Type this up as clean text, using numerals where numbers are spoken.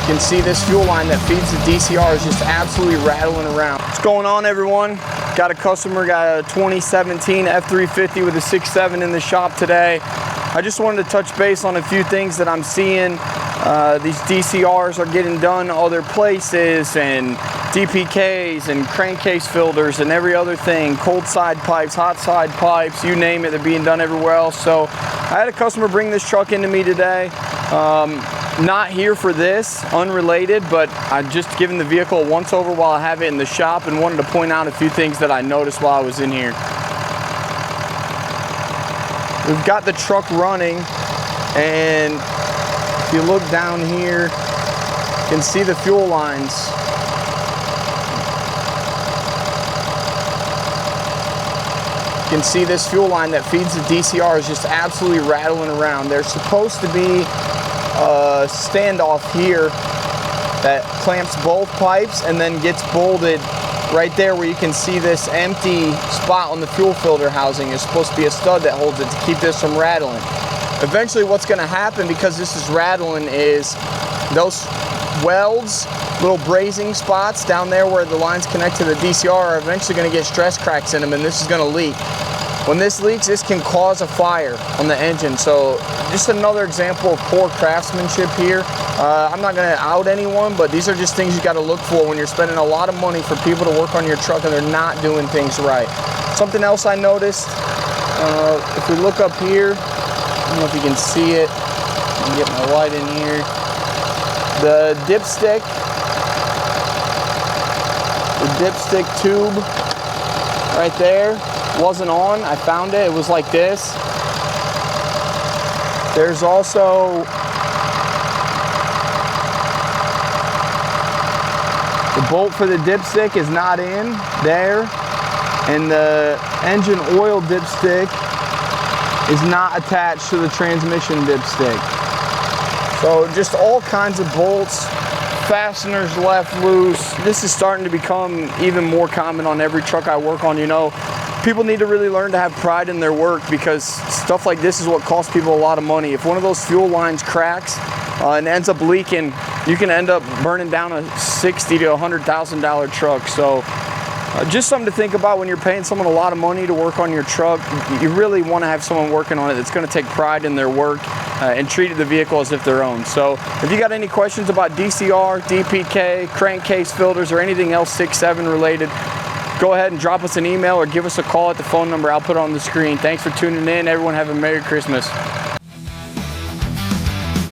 You can see this fuel line that feeds the DCR is just absolutely rattling around. What's going on, everyone? Got a customer, got a 2017 F350 with a 6.7 in the shop today. I just wanted to touch base on a few things that I'm seeing. These DCRs are getting done other places, and DPKs and crankcase filters and every other thing, cold side pipes, hot side pipes, you name it, they're being done everywhere else. So I had a customer bring this truck into me today. Not here for this, unrelated, but I just given the vehicle a once over while I have it in the shop and wanted to point out a few things that I noticed while I was in here. We've got the truck running, and if you look down here, you can see the fuel lines. You can see this fuel line that feeds the DCR is just absolutely rattling around. There's supposed to be a standoff here that clamps both pipes and then gets bolted right there where you can see this empty spot on the fuel filter housing. Is supposed to be a stud that holds it to keep this from rattling. Eventually what's going to happen, because this is rattling, is those welds, little brazing spots down there where the lines connect to the DCR, are eventually going to get stress cracks in them, and this is going to leak. When this leaks, this can cause a fire on the engine. So just another example of poor craftsmanship here. I'm not going to out anyone, but these are just things you got to look for when you're spending a lot of money for people to work on your truck and they're not doing things right. Something else I noticed, if we look up here, I don't know if you can see it. Let me get my light in here. The dipstick tube right there wasn't on. I found it. It was like this. There's also the bolt for the dipstick is not in there, and the engine oil dipstick is not attached to the transmission dipstick. So just all kinds of bolts, fasteners left loose. This is starting to become even more common on every truck I work on. You know, people need to really learn to have pride in their work, because stuff like this is what costs people a lot of money. If one of those fuel lines cracks and ends up leaking, you can end up burning down a $60,000 to $100,000 truck. So just something to think about when you're paying someone a lot of money to work on your truck. You really want to have someone working on it that's going to take pride in their work and treat the vehicle as if they're owned. So if you got any questions about DCR, DPK, crankcase filters, or anything else 6.7 related, go ahead and drop us an email or give us a call at the phone number I'll put on the screen. Thanks for tuning in. Everyone have a Merry Christmas.